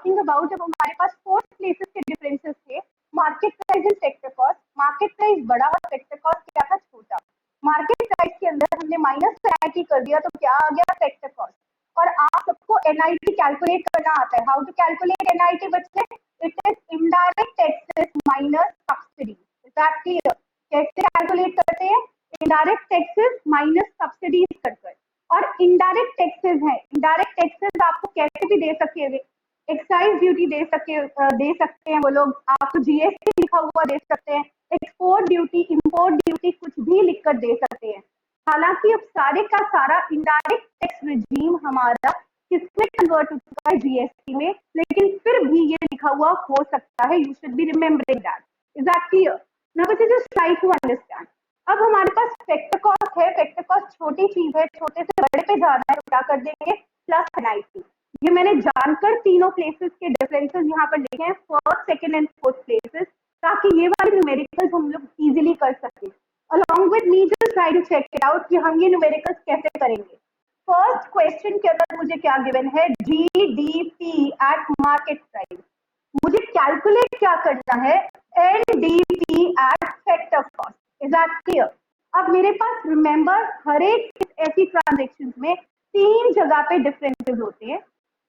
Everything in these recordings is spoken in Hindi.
टॉकिंग अबाउट जब हमारे पास 4 प्लेसेस के डिफरेंसेस थे, market price and factor cost. Market price बड़ा और फैक्टर कॉस्ट क्या था, छोटा। मार्केट प्राइस के अंदर हमने माइनस एनआईटी कर दिया तो क्या आ गया, फैक्टर कॉस्ट। और आप सबको एनआईटी कैलकुलेट करना आता है। हाउ टू कैलकुलेट एनआईटी बच्चे? It is indirect taxes minus subsidy. Is that clear? कैसे कैलकुलेट करते हैं? इनडायरेक्ट टैक्सेस माइनस सब्सिडीज कर। और इनडायरेक्ट टैक्सेस है, इनडायरेक्ट टैक्सेस आपको कैसे भी दे सके, एक्साइज ड्यूटी दे सकते हैं वो लोग, आपको जीएसटी लिखा हुआ दे सकते हैं, एक्सपोर्ट ड्यूटी, इंपोर्ट ड्यूटी कुछ भी लिखकर दे सकते हैं। हालांकि अब सारे का सारा इनडायरेक्ट टैक्स रिजीम हमारा किसमें कन्वर्ट हो चुका है, जीएसटी में, लेकिन फिर भी ये लिखा हुआ हो सकता है। You should be remembering that. Is that clear? Now it is just try to understand. अब हमारे पास फैक्टर कॉस्ट है। फैक्टर कॉस्ट छोटी चीज है, छोटे से बड़े पे जा रहा है, क्या कर देंगे, प्लस एनआईटी। ये मैंने जानकर तीनों प्लेसेस के डिफरेंसेस यहाँ पर लिखे हैं, first, second and fourth places, ताकि ये वाले न्यूमेरिकल्स हम लोग इजीली कर सके। Along with me just try to check it out कि हम ये न्यूमेरिकल्स कैसे करेंगे। फर्स्ट क्वेश्चन के अंदर मुझे क्या गिवन है, जीडीपी एट मार्केट प्राइस। मुझे कैलकुलेट क्या करना है, NDP at factor cost. Is that clear? अब मेरे पास रिमेंबर हर एक ऐसी ट्रांजेक्शन में 3 जगह पे डिफरेंसेस होते हैं।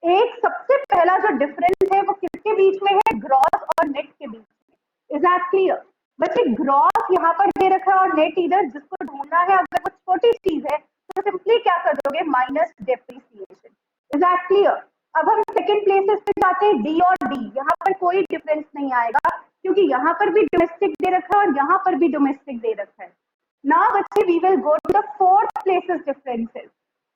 एक सबसे पहला जो डिफरेंस है वो किसके बीच में है, ग्रॉस और नेट के बीच में। Is that clear? बच्चे ग्रॉस यहाँ पर दे रखा है और नेट इधर, जिसको ढूंढना है अगर वो छोटी चीज है तो सिंपली क्या कर दोगे, minus depreciation. Is that clear? अब हम सेकंड प्लेसेस पे जाते हैं, डी और डी। यहाँ पर कोई डिफरेंस नहीं आएगा क्योंकि यहाँ पर भी डोमेस्टिक दे रखा है और यहाँ पर भी डोमेस्टिक दे रखा है। नाउ बच्चे we will go to the fourth places differences.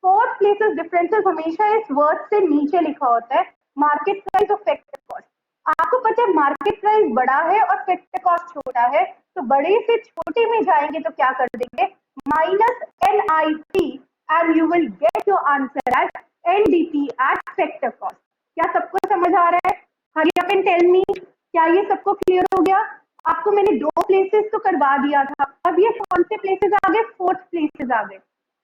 Fourth places differences हमेशा इस वर्ड से नीचे लिखा होता है, मार्केट प्राइस और फैक्टर कॉस्ट। आपको पता है मार्केट प्राइस बड़ा है और फैक्टर कॉस्ट छोटा है, तो बड़े से छोटे में जाएंगे तो क्या कर देंगे, minus NIT, and you will get your answer as NDP at factor cost. क्या सबको समझ आ रहा है? Hurry up and tell me, क्या ये सबको क्लियर हो गया? आपको मैंने 2 प्लेसेस तो करवा दिया था, अब ये कौन से प्लेसेस आ गए, फोर्थ प्लेसेस आ गए।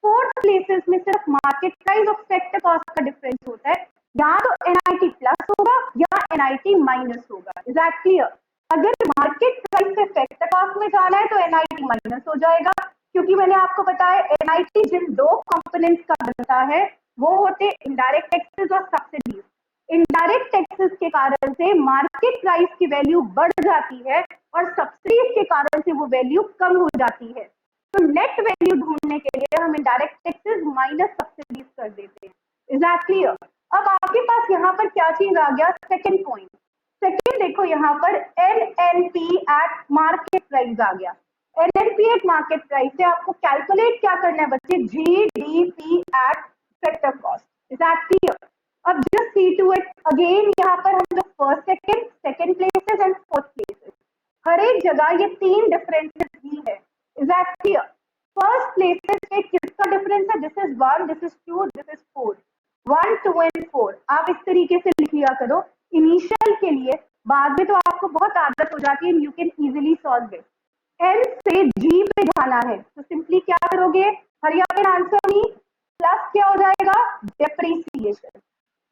फोर्थ प्लेसेस में सिर्फ मार्केट प्राइस और फैक्टर कॉस्ट का डिफरेंस होता है, या तो एनआईटी प्लस होगा या एनआईटी माइनस होगा। Is that clear? अगर मार्केट प्राइस से फैक्टर कॉस्ट में जाना है तो एनआईटी माइनस हो जाएगा, क्योंकि मैंने आपको बताया एनआईटी जिन 2 कंपोनेंट्स का बनता है वो होते हैं इनडायरेक्ट टैक्सेस और सब्सिडीज। इनडायरेक्ट टैक्सेस के कारण से मार्केट प्राइस की वैल्यू बढ़ जाती है और सब्सिडीज के कारण से वो वैल्यू कम हो जाती है। तो नेट वैल्यू ढूंढने के लिए हम इनडायरेक्ट टैक्सेस माइनस सब्सिडीज कर देते हैं। Is that clear? अब आपके पास यहाँ पर क्या चीज आ गया, सेकंड पॉइंट। सेकंड देखो यहाँ पर एनएनपी एट मार्केट प्राइस आ गया। एनएनपी एट मार्केट प्राइस से आपको कैलकुलेट क्या करना है बच्चे, GDP at factor cost. Is that clear? अब just see to it again, यहाँ पर हम लोग first second places and fourth places, हर एक जगह ये 3 डिफरेंसेस ही है। Is that clear? First places पे किसका डिफरेंस है, this is 1, this is 2, this is 4, 1, 2 and 4। आप इस तरीके से लिख लिया करो इनिशियल के लिए, बाद में तो आपको बहुत आदत हो जाती है, you can easily solve this. N से जी पे जाना है तो सिंपली क्या करोगे, हरिया पे आंसर मी, प्लस क्या हो जाएगा, डेप्रिसिएशन।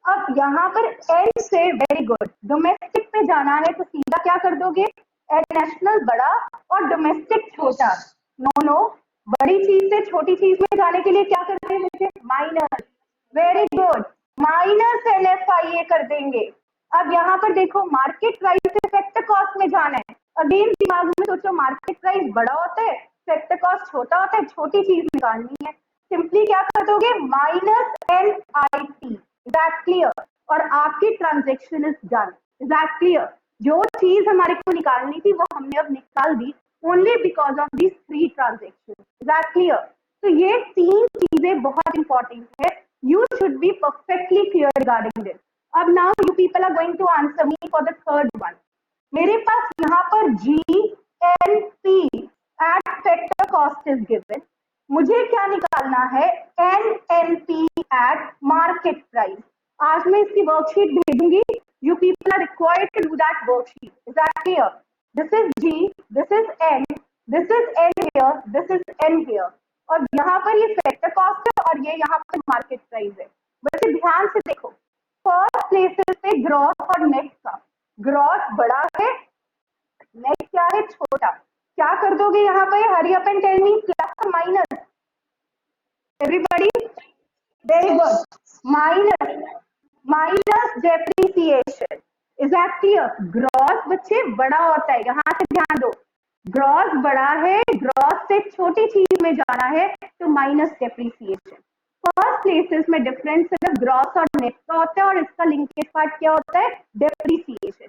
अब यहाँ पर एन से, वेरी गुड, डोमेस्टिक पे जाना है तो सीधा क्या कर दोगे, इंटरनेशनल बड़ा और डोमेस्टिक छोटा। नो नो, बड़ी चीज से छोटी चीज में जाने के लिए क्या करते हैं, minus. Very good, minus NFIA कर देंगे। अब यहाँ पर देखो मार्केट प्राइस से फैक्टर कॉस्ट में जाना है, अगेन दिमाग में सोचो मार्केट प्राइस बड़ा होता है, फैक्टर कॉस्ट छोटा होता है, छोटी चीज निकालनी है, सिंपली क्या कर दोगे, minus NIT. Is that clear? और आपकी transaction is done. Is that clear? जो चीज हमारे को निकालनी थी वो हमने अब निकाल दी, only because of these 3 transaction. Is that clear? तो ये 3 चीजें बहुत इंपॉर्टेंट है, you should be perfectly clear regarding this. अब now you people are going to answer me for the third one. मेरे पास यहाँ पर GNP at factor cost is given. मुझे क्या निकालना है, NNP at market price. आज मैं इसकी वर्कशीट भेजूंगी, you people are required to do that worksheet. Is that clear? This is G, this is N, this is N here, this is N here. और यहाँ पर ये फैक्टर कॉस्ट है और ये यहाँ पर मार्केट प्राइस है। वैसे ध्यान से देखो, फर्स्ट प्लेसेस पे ग्रॉस और नेट का, ग्रॉस बड़ा है, नेट क्या है, छोटा। क्या कर दोगे यहाँ पे, hurry up and tell me, plus minus, everybody, very good, minus, minus depreciation, is that clear. Gross बच्चे बड़ा होता है, यहाँ से ध्यान दो, ग्रॉस बड़ा है, ग्रॉस से छोटी चीज में जाना है तो माइनस डेप्रिसिएशन। फर्स्ट प्लेसेस में डिफरेंस सिर्फ ग्रॉस और नेट का होता है और इसका लिंकेज पार्ट क्या होता है, डेप्रिसिएशन।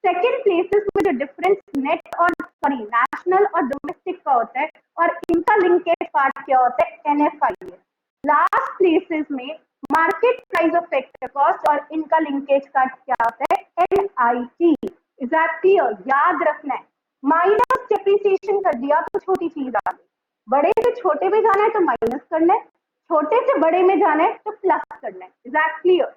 सेकेंड प्लेसेस में जो डिफरेंस नेट और सॉरी नेशनल और डोमेस्टिक का होता है और इनका लिंकेज पार्ट क्या होता है, एनएफआई है। लास्ट प्लेसेस में market price of factor cost और इनका लिंकेज पार्ट क्या होता है, एनआईटी। इज दैट क्लियर, याद रखना है, माइनस डेप्रिसिएशन कर दिया तो छोटी चीज आ गई, बड़े से छोटे में जाना है तो माइनस करना है, छोटे से बड़े में जाना है तो प्लस करना है। Is that clear.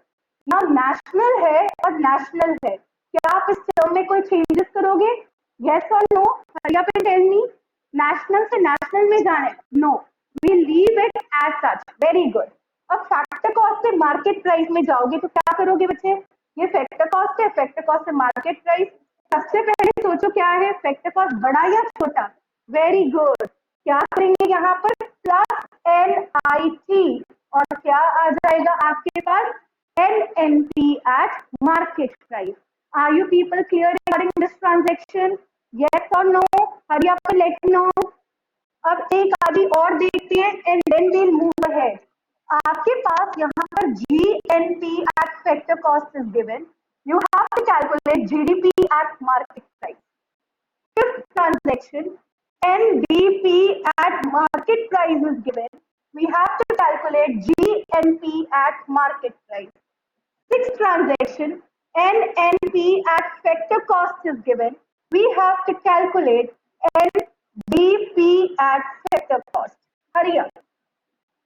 ना नेशनल है और नेशनल है, क्या आप इस टर्म में कोई चेंजेस करोगे, यस और no, hurry up and tell me. National से नेशनल में जाना है, no, we leave it as such, very good. अब फैक्टर कॉस्ट से मार्केट प्राइस में जाओगे तो क्या करोगे बच्चे, ये फैक्टर कॉस्ट है, फैक्टर कॉस्ट से मार्केट प्राइस, सबसे पहले सोचो क्या है, फैक्टर कॉस्ट बड़ा या छोटा, वेरी गुड। क्या करेंगे यहाँ पर, प्लस एन आई टी, और क्या आ जाएगा आपके पास, NNP at market price. Are you people clear regarding this transaction? Yes or no? Hurry up and let me know. अब एक आदि और देखते हैं and then we'll move ahead. आपके पास यहाँ पर GNP at factor cost is given. You have to calculate GDP at market price. Fifth transaction, NDP at market price is given. We have to calculate GNP at market price. Sixth transaction, NNP at factor cost is given. We have to calculate NDP at factor cost. Hurry up.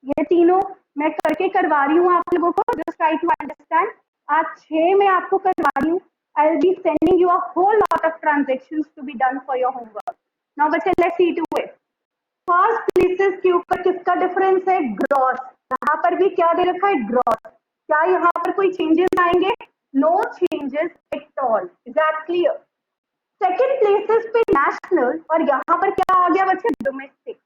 ये तीनों मैं करके करवा रही हूँ आप लोगों को, just try to understand. आज 6 में आपको करवा रही हूँ. I'll be sending you a whole lot of transactions to be done for your homework. Now बच्चे let's see to it. First places के ऊपर किसका डिफरेंस है, ग्रॉस, यहाँ पर भी क्या दे रखा है, ग्रॉस। क्या यहाँ पर कोई चेंजेस आएंगे, no changes at all, is that clear. Second places पे नेशनल और यहाँ पर क्या आ गया बच्चे, डोमेस्टिक।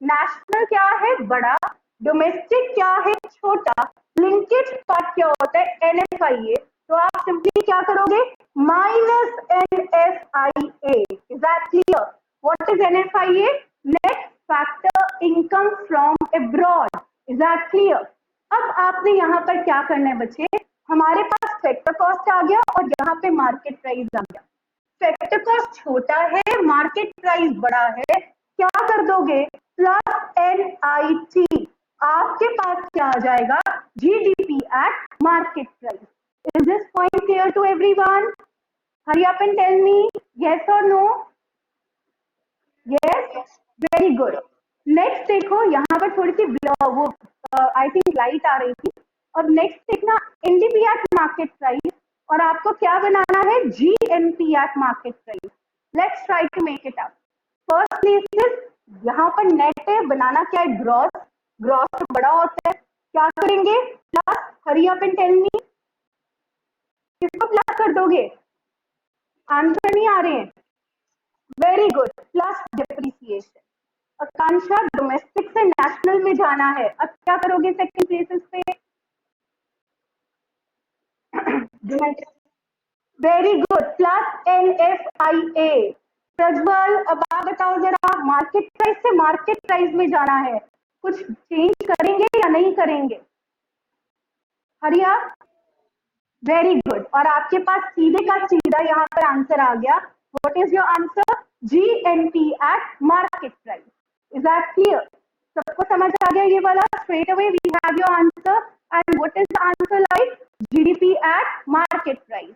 नेशनल क्या है, बड़ा, डोमेस्टिक क्या है, छोटा, लिंकेज पार्ट क्या होता है, एनएफआईए। तो आप सिंपली क्या करोगे, minus NFIA, is that clear. What is NFIA, net factor income from abroad, is that clear. अब आपने यहाँ पर क्या करना है बच्चे, हमारे पास फैक्टर कॉस्ट आ गया और यहाँ पे मार्केट प्राइस आ गया। फैक्टर कॉस्ट छोटा है, मार्केट प्राइस बड़ा है, क्या कर दोगे, प्लस एनआईटी, आपके पास क्या आ जाएगा, GDP at market price. Is this point clear to everyone? Hurry up and tell me, yes और नो? Yes, very good. नेक्स्ट देखो, यहाँ पर थोड़ी सी वो आई थिंक लाइट आ रही थी। और नेक्स्ट देखना, एनडीपी एट मार्केट प्राइस, और आपको क्या बनाना है, GNP at market price. Let's try to make it up. First places यहाँ पर नेट है, बनाना क्या है, ग्रॉस, ग्रॉस बड़ा होता है, क्या करेंगे, plus, hurry up and tell me, किसको प्लस कर दोगे, आंसर नहीं आ रहे हैं, very good, plus depreciation. Akanksha, domestic से नेशनल में जाना है, अब क्या करोगे सेकंड प्लेसेस पे, very good, plus NFIA. Prajwal, अब आप बताओ जरा, मार्केट प्राइस से मार्केट प्राइस में जाना है, कुछ चेंज करेंगे या नहीं करेंगे, हरिया, वेरी गुड। और आपके पास सीधे का सीधा यहाँ पर आंसर आ गया, what is your answer, GNP at market price. Is that clear? सबको समझ आ गया ये वाला, straight away we have your answer. And what is the answer like, GDP at market price.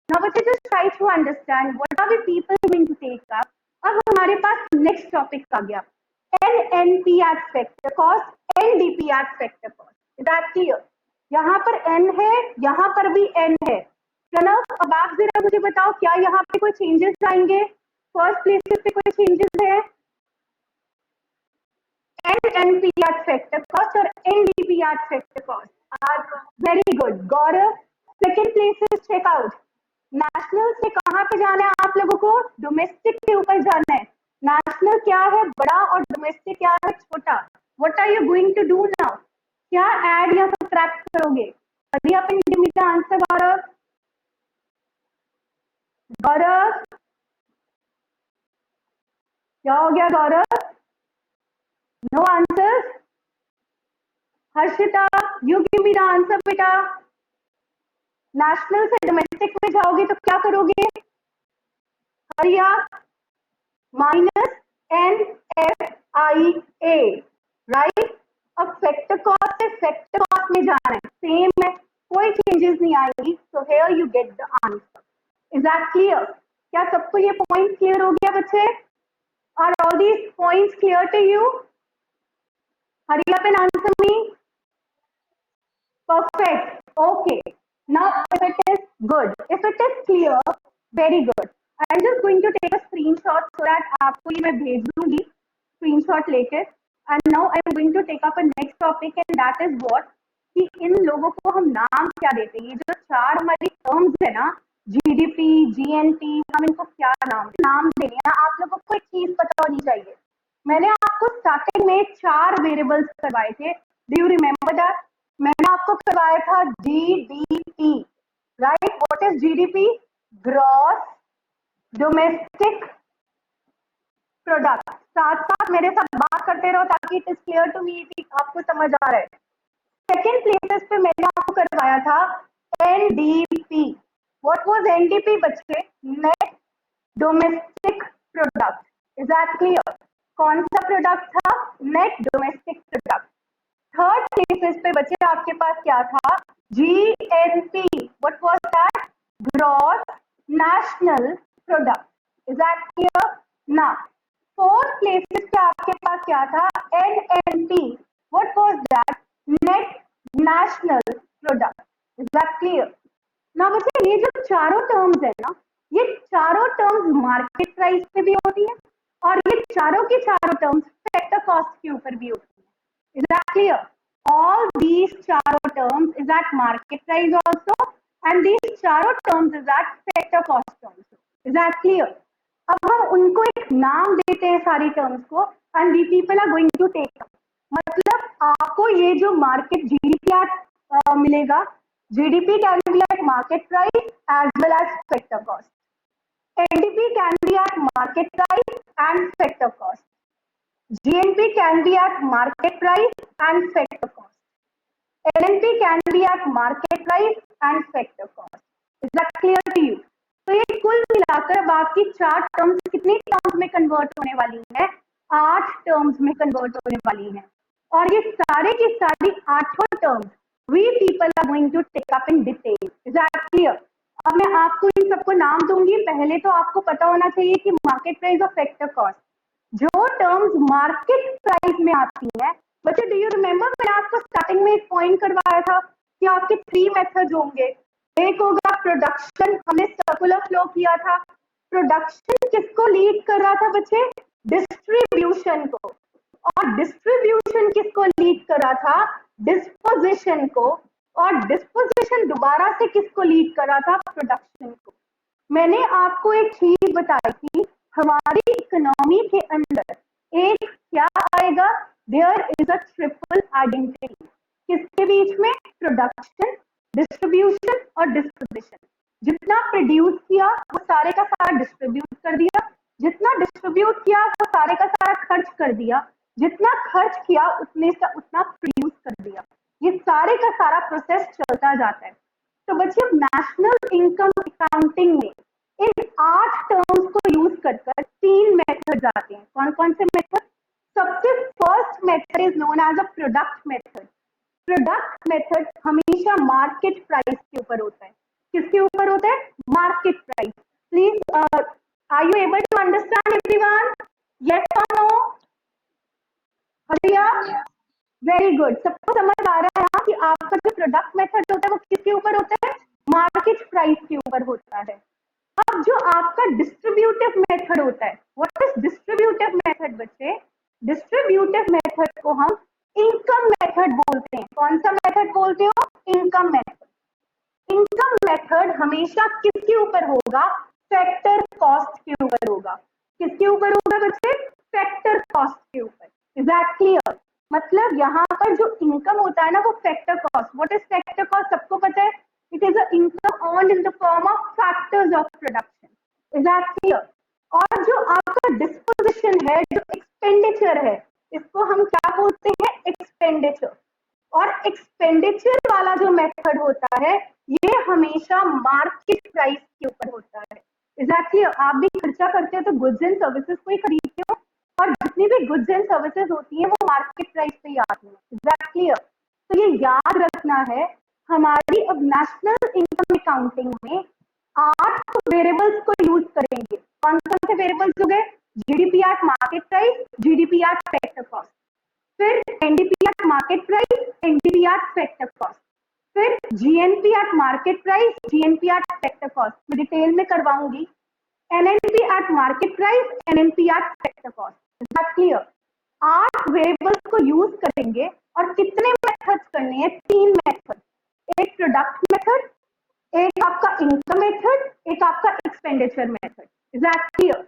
Now बच्चे just try to understand what are we people going to take up. अब हमारे पास नेक्स्ट टॉपिक आ गया, NNP at factor cost, NDP at factor cost. Is that clear? यहाँ पर n है, यहाँ पर भी n है। प्रणव, अब आप जरा मुझे बताओ, क्या यहाँ पे कोई चेंजेस आएंगे, फर्स्ट प्लेसेस पे कोई चेंजेस है, NNP at factor cost और NDP at factor cost। Very good Gaurav, second place is checkout. National से कहाँ पे जाना है आप लोगों को? डोमेस्टिक के ऊपर जाना है। नेशनल क्या है? बड़ा, और डोमेस्टिक क्या है? छोटा। What are you going to do now? क्या ऐड या सब्ट्रैक्ट करोगे? Hurry up and give me the answer Gaurav. Gaurav क्या हो गया Gaurav? No answer. Harshita you give me the answer बेटा। नेशनल से डोमेस्टिक में जाओगे तो क्या करोगे? हरिया माइनस NFIA, राइट। अब फैक्टर कॉस्ट से फैक्टर कॉस्ट में जाना है, सेम है, कोई चेंजेस नहीं आएगी। So here you get the answer. Is that clear? क्या सबको ये पॉइंट क्लियर हो गया बच्चे? Are all these points clear to you? Hurry up and answer me. Perfect. Okay. Now, if it is good, if it is clear, very good. I'm just going to take a screenshot so that आपको ये मैं भेज दूंगी screenshot लेके. And now I'm going to take up a next topic, and that is what कि इन लोगों को हम नाम क्या देते हैं? ये जो चार हमारी टर्म्स है ना, GDP, GNP, हम इनको क्या नाम देने हैं? आप लोगों को एक चीज पता होनी चाहिए। मैंने आपको स्टार्टिंग में चार वेरिएबल्स करवाए थे। Do you remember that? मैंने आपको करवाया था GDP, right? What is GDP? Gross domestic product. साथ साथ मेरे साथ बात करते रहो ताकि it is clear to me, आपको समझ आ रहा है। सेकेंड प्लेसेस पे मैंने आपको करवाया था NDP। व्हाट वाज NDP बच्चे? Net domestic product. Is that clear? कौन सा प्रोडक्ट था? Net domestic product. Third places पे बच्चे आपके पास क्या था? GNP। What was that? Gross national product. Is that clear? ना फोर्थ प्लेसेस पे आपके पास क्या था? NNP। What was that? Net national product. Is that clear? ना बच्चे ये जो चारों टर्म्स है ना, ये चारों टर्म्स मार्केट प्राइस पे भी होती है, और ये चारों की चारों टर्म्स फैक्टर कॉस्ट के ऊपर भी होती है। Is that clear? All these charo terms is at market price also, and these charo terms is at factor cost also. Is that clear? अब हम उनको एक नाम देते हैं सारी टर्म्स को, and we people are going to take up. मतलब आपको ये जो मार्केट GDP मिलेगा, GDP can be at market price as well as factor cost. NDP can be at market price and factor cost. GNP can be at market price and factor cost. LNP can be at market price and factor cost. Is that clear to you? तो ये कुल मिलाकर बाकी चार टर्म्स कितनी टर्म्स में कन्वर्ट होने वाली है? 8 टर्म्स में कन्वर्ट होने वाली है। और ये सारे की सारी 8 terms we people are going to take up in detail. Is that clear? अब मैं आपको इन सबको नाम दूंगी। पहले तो आपको पता होना चाहिए कि मार्केट प्राइस और फैक्टर कॉस्ट जो टर्म्स मार्केट प्राइस में आती है। बच्चे डू यू रिमेम्बर मैंने आपको स्टार्टिंग में एक पॉइंट करवाया था कि आपके 3 मेथड्स होंगे। एक होगा प्रोडक्शन, हमने सर्कुलर फ्लो किया था। प्रोडक्शन किसको लीड कर रहा था बच्चे? डिस्ट्रीब्यूशन को। और डिस्ट्रीब्यूशन किसको लीड कर रहा था? डिस्पोजिशन को। और डिस्पोजिशन दोबारा से किसको लीड कर रहा था? प्रोडक्शन को। मैंने आपको एक चीज बताई थी, हमारी इकोनॉमी के अंदर एक क्या आएगा? There is a triple identity. किसके बीच में? प्रोडक्शन, डिस्ट्रीब्यूशन और डिस्पोजिशन। जितना प्रोड्यूस किया वो सारे का सारा डिस्ट्रीब्यूट कर दिया, जितना डिस्ट्रीब्यूट किया वो सारे का सारा खर्च कर दिया, जितना खर्च किया उतने से उतना प्रोड्यूस कर दिया। ये सारे का सारा प्रोसेस चलता जाता है। तो बच्चे नेशनल इनकम अकाउंटिंग में इन 8 टर्म्स को यूज कर 3 मेथड्स आते हैं। कौन कौन से मेथड? सबसे first method is known as a product method. Product method हमेशा मार्केट प्राइस के ऊपर होता है। किसके ऊपर होता है? Market price. Please are you able to understand everyone? Yes और नो? Hurry up very good. सबको समझ आ रहा है ना कि आपका जो प्रोडक्ट मेथड होता है वो किसके ऊपर होता है? मार्केट प्राइस के ऊपर होता है। अब जो आपका डिस्ट्रीब्यूटिव मेथड होता है, व्हाट इज डिस्ट्रीब्यूटिव मेथड बच्चे? डिस्ट्रीब्यूटिव मेथड को हम इनकम मेथड बोलते हैं। कौन सा मेथड बोलते हो? Income method. इनकम मेथड हमेशा किसके ऊपर होगा? फैक्टर कॉस्ट के ऊपर होगा। किसके ऊपर होगा बच्चे? फैक्टर कॉस्ट के ऊपर। Is that clear? मतलब यहाँ पर जो इनकम होता है ना वो factor cost. What is factor cost? सबको पता है, it is a income earned in the form of factors of production. Is that clear? और जो आपका डिस्पोजिशन है, जो एक्सपेंडिचर है, इसको हम क्या बोलते हैं? एक्सपेंडिचर। और एक्सपेंडिचर वाला जो मेथड होता है ये हमेशा मार्केट प्राइस के ऊपर होता है। Is that clear? आप भी खर्चा करते हो तो गुड्स एंड सर्विसेज को ही खरीदते हो, और जितनी भी गुड्स एंड सर्विसेज होती है वो मार्केट प्राइस पे ही आती है। Is that clear? तो ये याद रखना है। हमारी अब नेशनल इनकम अकाउंटिंग में 8 वेरिएबल्स को यूज करेंगे। कौन कौन से वेरिएबल्स हो गए? GDP at market price, GDP at factor cost, फिर NDP at market price, NDP at factor cost, फिर GNP at market price, GNP at factor cost. मैं डिटेल में करवाऊंगी। NNP at market price, NNP at factor cost. Is that clear? 8 variables को यूज करेंगे और कितने मेथड्स करने हैं? 3 मेथड। एक प्रोडक्ट मेथड, एक आपका इनकम मेथड, एक आपका expenditure method. Is that clear?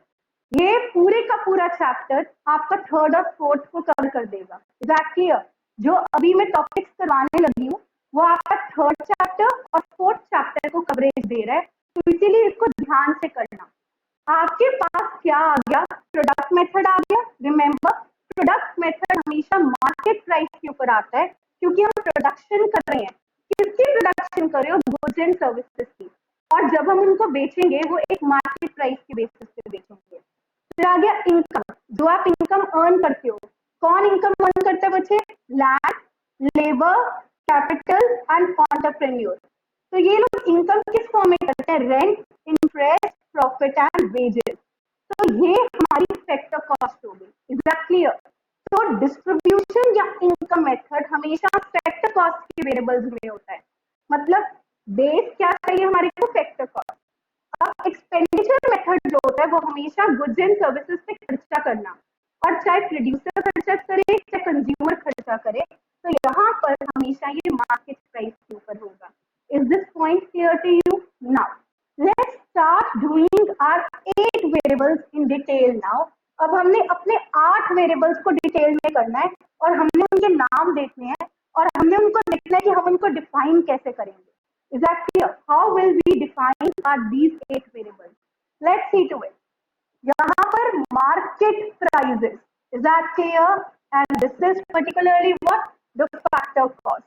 ये पूरे का पूरा चैप्टर आपका 3rd और 4th को कवर कर देगा। Is that clear? जो अभी मैं टॉपिक्स करवाने लगी हूँ वो आपका 3rd चैप्टर और 4th चैप्टर को कवरेज दे रहा है, तो इसीलिए इसको ध्यान से करना। आपके पास क्या आ गया? प्रोडक्ट मेथड आ गया। रिमेंबर, प्रोडक्ट मेथड हमेशा मार्केट प्राइस के ऊपर आता है, क्योंकि हम प्रोडक्शन कर रहे हैं। किसकी प्रोडक्शन कर रहे हो? गुड्स एंड सर्विसेज की। और जब हम उनको बेचेंगे वो एक मार्केट प्राइस के बेसिस पे बेचेंगे। फिर आ गया इनकम, जो आप इनकम अर्न करते हो। कौन इनकम अर्न करता है बच्चे? Land, labour, capital and entrepreneur. तो ये लोग इनकम किस फॉर्म में करते हैं? Rent, interest, profit and wages. तो ये हमारी फैक्टर कॉस्ट हो गई। Is that clear? तो डिस्ट्रीब्यूशन या इनकम मेथड हमेशा फैक्टर कॉस्ट के वेरिएबल्स में होता है। मतलब बेस क्या चाहिए हमारे को? Factor cost. अब एक्सपेंडिचर मेथड जो होता है वो हमेशा गुड्स एंड सर्विसेज पे खर्चा करना, और चाहे प्रोड्यूसर खर्चा करे चाहे कंज्यूमर खर्चा करे, तो यहाँ पर हमेशा ये मार्केट प्राइस के ऊपर होगा। Is this point clear to you? Now let's start doing our 8 variables in detail now. अब हमने अपने 8 वेरिएबल्स को डिटेल में करना है, और हमने उनके नाम देखने हैं, और हमने उनको देखना है कि हम उनको डिफाइन कैसे करेंगे। Is that clear? How will we define these 8 variables? Let's see to it. यहाँ पर market prices. Is that clear? And this is particularly what? The factor cost.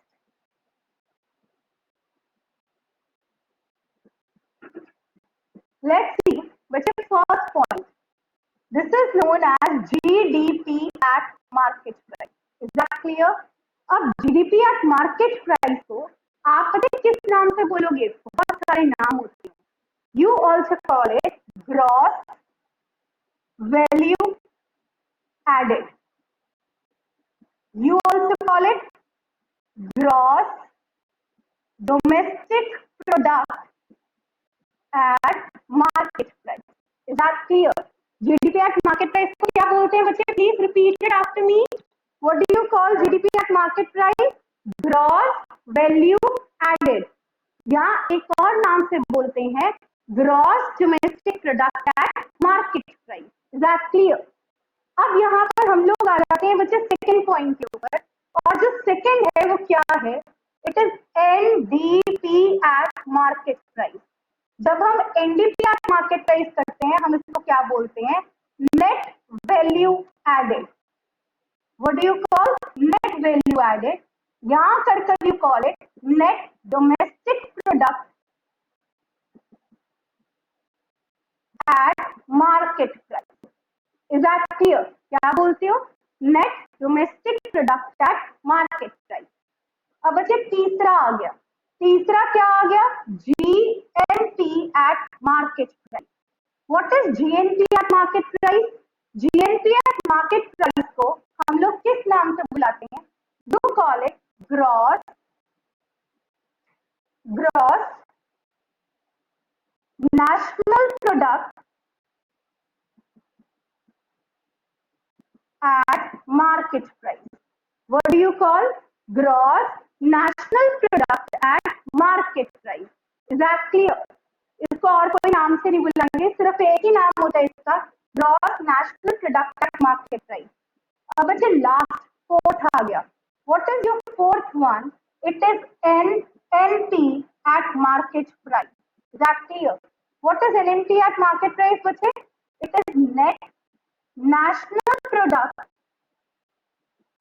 Let's see. Which is first point. This is known as GDP at market price. Is that clear? अब GDP at market price को आप पता है किस नाम से बोलोगे? बहुत सारे नाम होते हैं। You also call it gross value added. You also call it gross domestic product at market price. Is that clear? GDP at market price को क्या बोलते हैं बच्चे? Please repeat it after me. What do you call GDP at market price? Gross value added. या एक और नाम से बोलते हैं gross domestic product at market price. Is that clear? अब यहाँ पर हम लोग आ जाते हैं बच्चे सेकंड पॉइंट के ऊपर, और जो सेकंड है वो क्या है? It is NDP at market price. जब हम एनडीपी एट मार्केट प्राइस करते हैं हम इसको क्या बोलते हैं? Net value added. What do you call? Net value added. यहाँ कर you call it net domestic product at market price. Is that clear? क्या बोलते हो? Net domestic product at market price. अब बच्चे तीसरा आ गया। तीसरा क्या आ गया? GNP at market price. What is GNP at market price? GNP at market price को हम लोग किस नाम से बुलाते हैं? Do call it gross national product at market price. What do you call? Gross national product at market price. Exactly, इसको और कोई नाम से नहीं बुलाएंगे, सिर्फ एक ही नाम होता है इसका, gross national product at market price. अब बच्चे लास्ट फोर्थ आ गया, what is your fourth one? It is NNP at market price. Exactly, what is NNP at market price बच्चे? It is net national product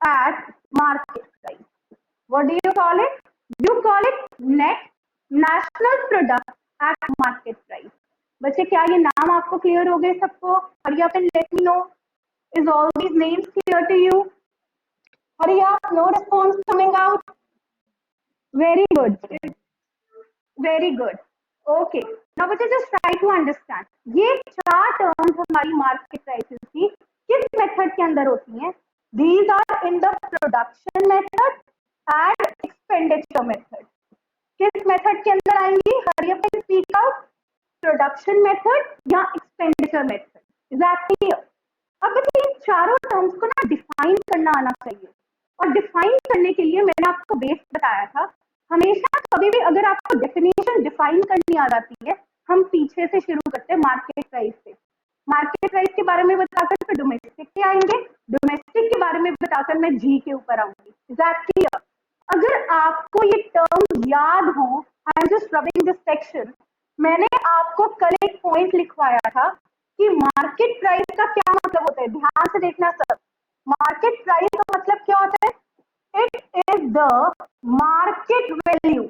at market price. What do you call it? You call it net national product at market price. बच्चे क्या ये नाम आपको क्लियर हो गए सबको? Hurry up and let me know. Is all these names clear to you? Hurry up, no response coming out. Very good. Very good. Okay. Now बच्चे just try to understand. ये चार टर्म्स हमारी मार्केट प्राइसेस की किस मेथड के अंदर होती हैं? These are in the production method and expenditure method. किस मेथड के अंदर आएंगी? Hurry up and speak out. Production method या expenditure method. Is that clear? अब बच्चे इन चारों टर्म्स को ना डिफाइन करना आना चाहिए, और डिफाइन करने के लिए मैंने आपको बेस बताया था, हमेशा कभी भी अगर आपको डेफिनेशन डिफाइन करनी आ जाती है, हम पीछे से शुरू करते हैं मार्केट प्राइस से। मार्केट प्राइस के बारे में बताकर फिर डोमेस्टिक के आएंगे, डोमेस्टिक के बारे में बताकर मैं जी के ऊपर आऊंगी। एग्जैक्टली, अगर आपको ये टर्म याद हो, I am just rubbing this section, मैंने आपको कल एक पॉइंट लिखवाया था कि मार्केट प्राइस का क्या मतलब होता है। ध्यान से देखना सर, मार्केट प्राइस का मतलब क्या होता है? It is the market value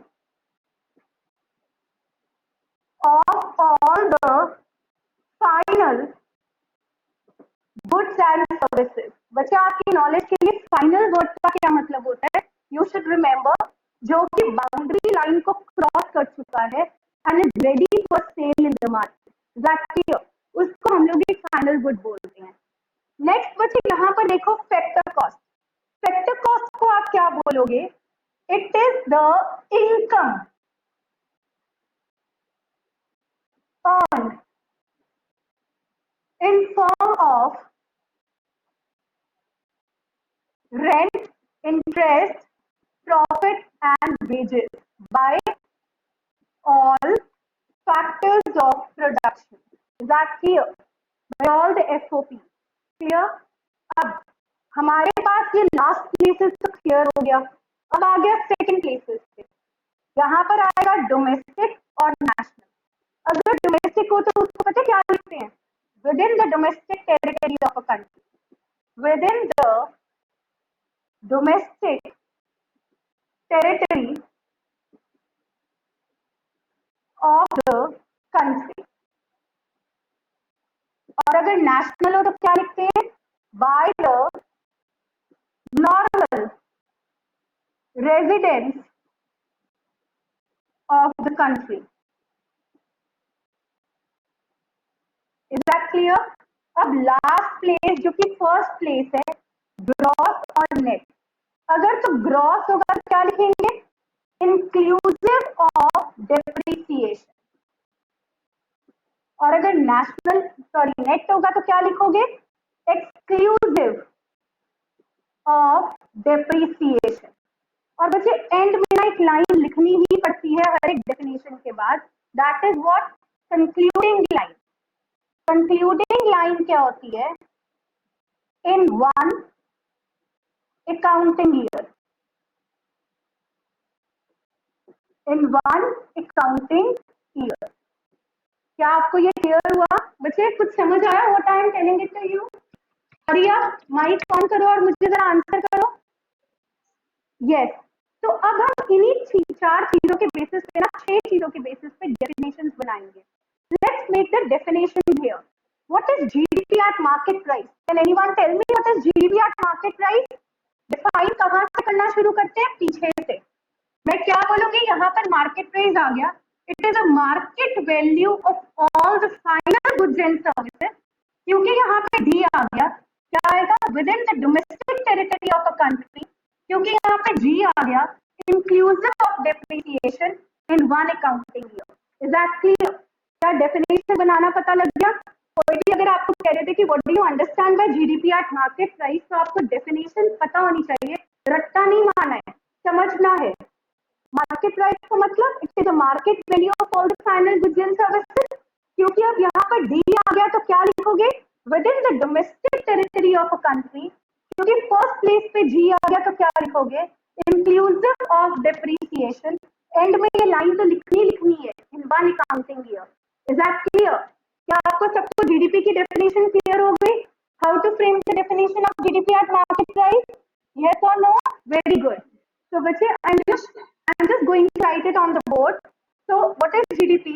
of all the final goods and services. बच्चे आपकी नॉलेज के लिए फाइनल वर्ड का क्या मतलब होता है? यू शुड रिमेंबर, जो कि बाउंड्री लाइन को क्रॉस कर चुका है and is ready for sale in the market. Exactly, उसको हम लोग एक फाइनल गुड बोलते हैं। नेक्स्ट बच्चे यहाँ पर देखो फैक्टर कॉस्ट। फैक्टर कॉस्ट को आप क्या बोलोगे? It is the income earned in form of rent, interest, profit and wages by all factors of production. Is that clear? By all the SOP. Clear? अब हमारे पास ये लास्ट प्लेसेस तो क्लियर हो गया, अब आ गया सेकंड प्लेसेस पे। यहाँ पर आएगा डोमेस्टिक और नेशनल। अगर डोमेस्टिक हो तो उसको पता क्या लिखते हैं? With in the domestic territory of a country, with in the domestic territory of the country. और अगर नेशनल हो तो क्या लिखते हैं? Bye the normal residence of the country. Is that clear? अब लास्ट प्लेस जो कि फर्स्ट प्लेस है, ग्रॉस और नेट। अगर तो ग्रॉस होगा तो क्या लिखेंगे? Inclusive of depreciation. और अगर नेट होगा तो क्या लिखोगे? Exclusive of depreciation. और बच्चे एंड में ना एक लाइन लिखनी ही पड़ती है हर एक डेफिनेशन के बाद, that is what? Concluding line. Concluding line क्या होती है? In one accounting year, in one accounting year. क्या आपको ये क्लियर हुआ बच्चे? कुछ समझ आया what I am telling it to you? Hurry up, mic on करो और मुझे जरा आंसर करो। यस, तो अब हम इन्हीं चार चीजों के बेसिस पे ना 6 चीजों के बेसिस पे डेफिनेशंस बनाएंगे। Let's make the definition here. What is GDP at market price? Can anyone tell me what is GDP at market price? Define कहां से करना शुरू करते हैं? पीछे से। मैं क्या बोलूंगी? यहाँ पर मार्केट प्राइस आ गया, it is a market value of all the final goods and services. क्योंकि यहाँ पे डी आ गया, क्या आएगा? With in the domestic territory of a country. क्योंकि यहाँ पे जी आ गया, inclusive of depreciation in one accounting year. Is that clear? क्या डेफिनेशन बनाना पता लग गया? कोई भी अगर आपको कह रहे थे कि what do you understand by GDP at market price, तो आपको डेफिनेशन पता होनी चाहिए, रट्टा नहीं मारना है, समझना है। मार्केट प्राइस का मतलब it is the market value of all the final goods and services. क्योंकि अब यहाँ पर डी आ गया तो क्या लिखोगे, with in the domestic territory of a country. क्योंकि फर्स्ट प्लेस पे जी आ गया तो क्या लिखोगे, इंक्लूसिव ऑफ डेप्रीसिएशन। एंड में ये लाइन तो लिखनी है in one accounting year. Is that clear? क्या आपको सबको जीडीपी की डेफिनेशन क्लियर हो गई? How to frame the definition of GDP at market price? Yes or no? Very good. So, Bache, I'm just going to write it on the board. So, what is GDP?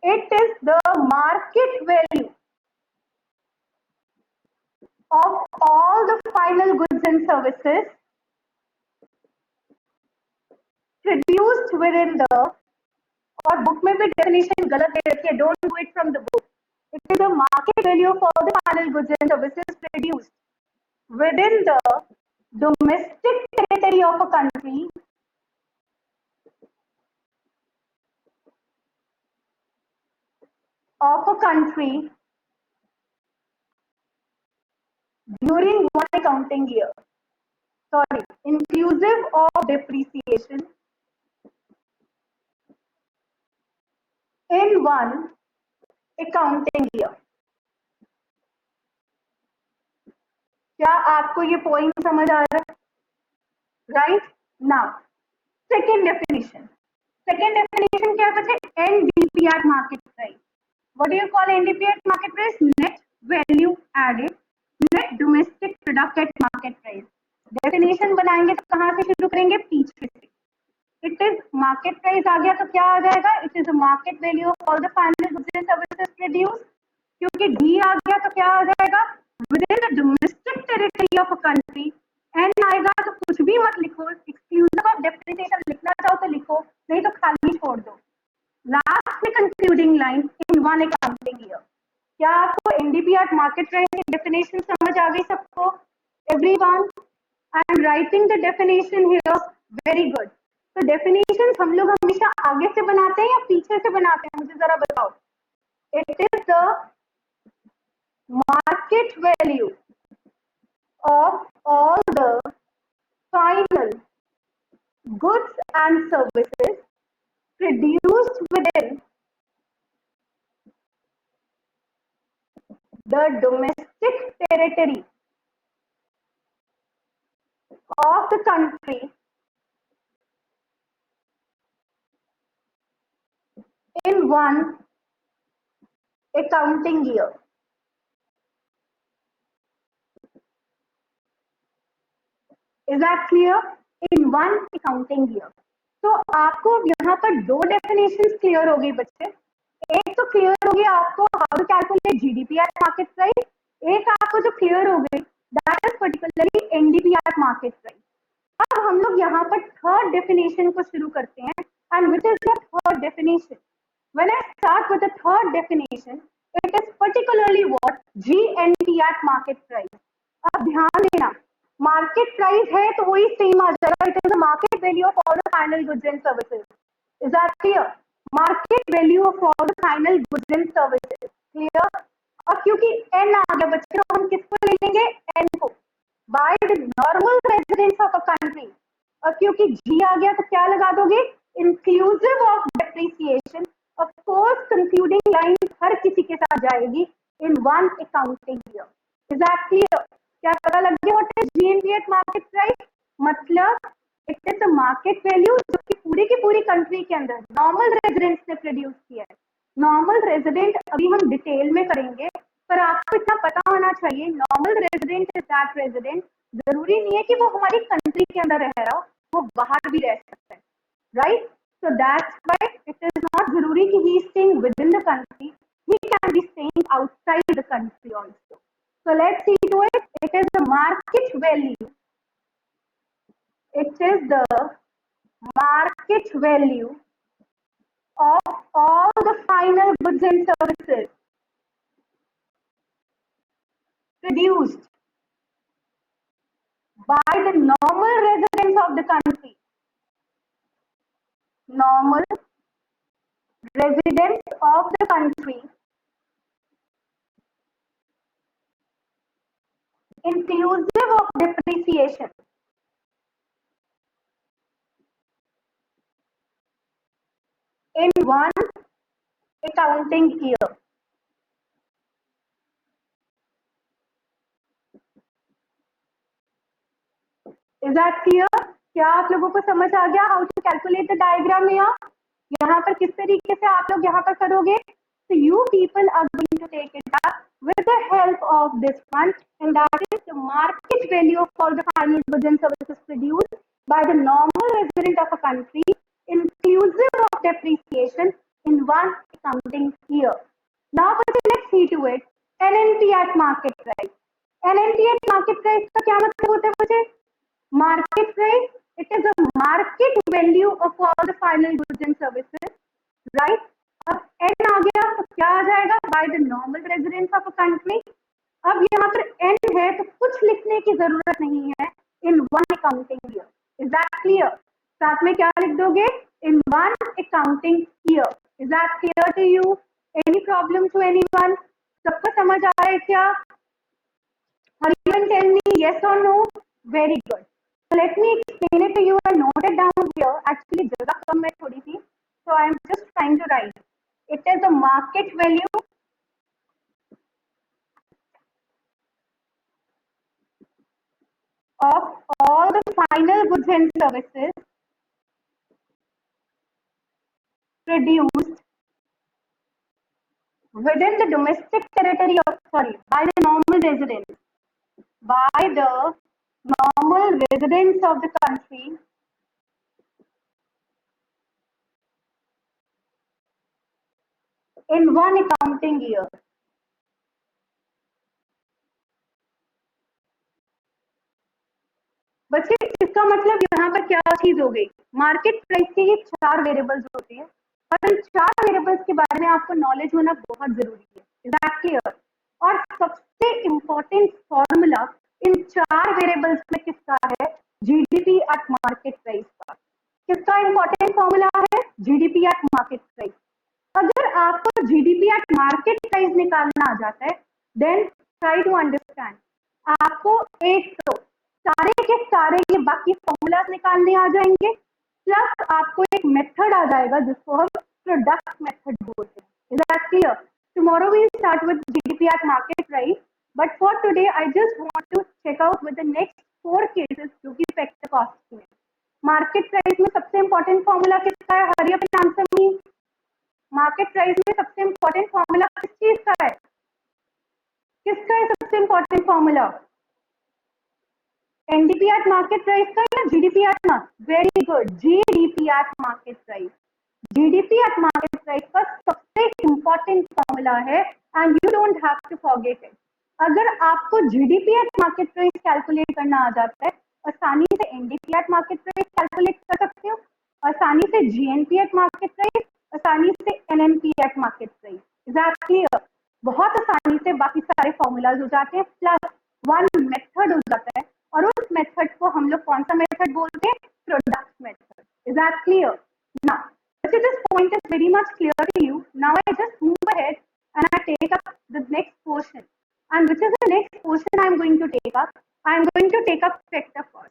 It is the market value of all the final goods and services produced within the, और बुक में भी डेफिनेशन गलत दे रखी है, don't do it from the book. It is the market value of all the final goods and services produced within the domestic territory of a country during one accounting year. Sorry, inclusive of depreciation in one accounting year. क्या आपको ये पॉइंट समझ आ रहा है? Right now second definition. Second definition क्या बचे? NDP at market price. What do you call NDP at market price? Net value added net domestic product at market price. Definition बनाएंगे तो कहाँ से शुरू करेंगे? पीछे से. इट इज मार्केट प्राइस आ गया तो क्या आ जाएगा? It is market value of all the final goods and services produce. क्योंकि डी आ गया तो क्या आ जाएगा? With in the domestic territory of a country. एन आएगा तो कुछ भी मत लिखो, एक्सक्लूसिव ऑफ डेप्रिसिएशन लिखना चाहो तो लिखो, नहीं तो खाली छोड़ दो. लास्ट में concluding line in one accounting year. क्या आपको एनडीपी एट मार्केट प्राइस की डेफिनेशन समझ आ गई सबको? Everyone, I am writing the definition here. Very good. तो डेफिनेशन हम लोग हमेशा आगे से बनाते हैं या पीछे से बनाते हैं, मुझे जरा बताओ. It is the market value of all the final goods and services produced within the domestic territory of the country in one accounting year. Is that clear? In one accounting year. तो आपको यहाँ पर दो डेफिनेशंस क्लियर हो गई बच्चे. एक तो क्लियर हो गया आपको how to calculate GDP at market price. एक आपको जो क्लियर हो गई that is particularly NDP at market price. अब हम लोग यहाँ पर थर्ड डेफिनेशन को शुरू करते हैं. And which is the third definition? When I start with the third definition, it is particularly what? GNP at market price. अब ध्यान देना, मार्केट प्राइस है तो वही सेम आ जाएगा. It is the market value of all the final goods and services. Is that clear? Market value of all the final goods and services. Clear? और क्योंकि एन आ गया बच्चे तो हम किसको ले लेंगे? एन को. By the normal residence of a country. और क्योंकि जी आ गया तो क्या लगा दोगे? Inclusive of depreciation. Of course concluding line हर किसी के साथ जाएगी in one accounting year. Is that clear? क्या पता लग गया what is GNP at market price? मतलब it is the market value जो कि पूरी की पूरी कंट्री के अंदर नॉर्मल रेजिडेंट्स ने प्रोड्यूस किया है. नॉर्मल रेजिडेंट अभी हम डिटेल में करेंगे, पर आपको इतना पता होना चाहिए normal resident is that resident. जरूरी नहीं है कि वो हमारी कंट्री के अंदर रह रहा हो, वो बाहर भी रह सकता है. Right? So that's why it is not zaruri ki he is staying within the country. He can be staying outside the country also. So let's see to it. It is the market value. It is the market value of all the final goods and services produced by the normal residents of the country. Normal residents of the country inclusive of depreciation. in one accounting year. Is that clear? क्या आप लोगों को समझ आ गया how to calculate the diagram यहाँ? यहाँ पर किस तरीके से आप लोग यहाँ पर करोगे? So you people are going to take it up with the help of this one, and that is the market value of all the final goods and services produced by the normal resident of a country, inclusive of depreciation in one accounting year. Now, let's see to it. NNP at market price. NNP at market price का क्या मतलब होता है मुझे? Market price. It is a market value of all the final goods and services, right? अब n आ गया तो क्या आ जाएगा? By the normal residents of a country. अब यहाँ पर n है तो कुछ लिखने की जरूरत नहीं है in one accounting year. Is that clear? साथ में क्या लिख दोगे? In one accounting year. Is that clear to you? Any problem to anyone? सबको समझ आ रहा है क्या? Hurry and tell me yes or no. Very good. So let me explain it to you and note it down here. Actually, जगह कम है थोड़ी सी, so I am just trying to write. It is the market value of all the final goods and services produced within the domestic territory of, sorry, by the normal residents, by the normal residents of the country in one accounting year. बच्चे इसका मतलब यहाँ पर क्या चीज हो गई? मार्केट प्राइस के ही 4 वेरिएबल्स होते हैं और इन 4 वेरिएबल्स के बारे में आपको नॉलेज होना बहुत जरूरी है. Is that clear? और सबसे इंपॉर्टेंट फॉर्मूला इन 4 वेरिएबल्स में किसका है? जीडीपी एट मार्केट प्राइस का. किसका इंपॉर्टेंट फॉर्मूला है? GDP at market price. अगर आपको जीडीपी एट मार्केट प्राइस निकालना आ जाता है, देन ट्राई टू अंडरस्टैंड. आपको एक तो सारे के सारे ये बाकी फॉर्मूलाज निकालने आ जाएंगे, प्लस आपको एक मेथड आ जाएगा जिसको हम प्रोडक्ट मेथड बोलते हैं. Is that clear? Tomorrow we start with GDP at market price, but for today I just want to check out with the next 4 cases जो कि फैक्टर कॉस्ट में. मार्केट प्राइस में सबसे इंपॉर्टेंट फॉर्मूला किसका है? Hurry up and answer me. Market price में सबसे इंपॉर्टेंट फॉर्मूला किस चीज का है? किसका है सबसे important formula? NDP at market price का या GDP at market? Very good, GDP at market price. GDP at market price का सबसे इंपॉर्टेंट फॉर्मूला है and you don't have to forget it. अगर आपको GDP at market price calculate करना आ जाता है, आसानी से NDP at market price calculate कर सकते हो, आसानी से जीएनपी एट मार्केट प्राइस, आसानी से NNP at market price. Is that clear? बहुत आसानी से बाकी सारे फॉर्मूलाज हो जाते हैं, प्लस वन मेथड हो जाता है, और उस मेथड को हम लोग कौन सा मेथड बोलते हैं? Product method. Is that clear? Now this point is very much clear to you. Now I just move ahead and I take up the next portion. And which is the next portion I am going to take up? I am going to take up factor cost.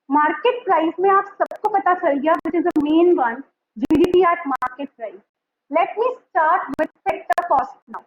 Market price में आप सबको पता चल गया, which is the main one, GDP at market price. Let me start with factor cost now.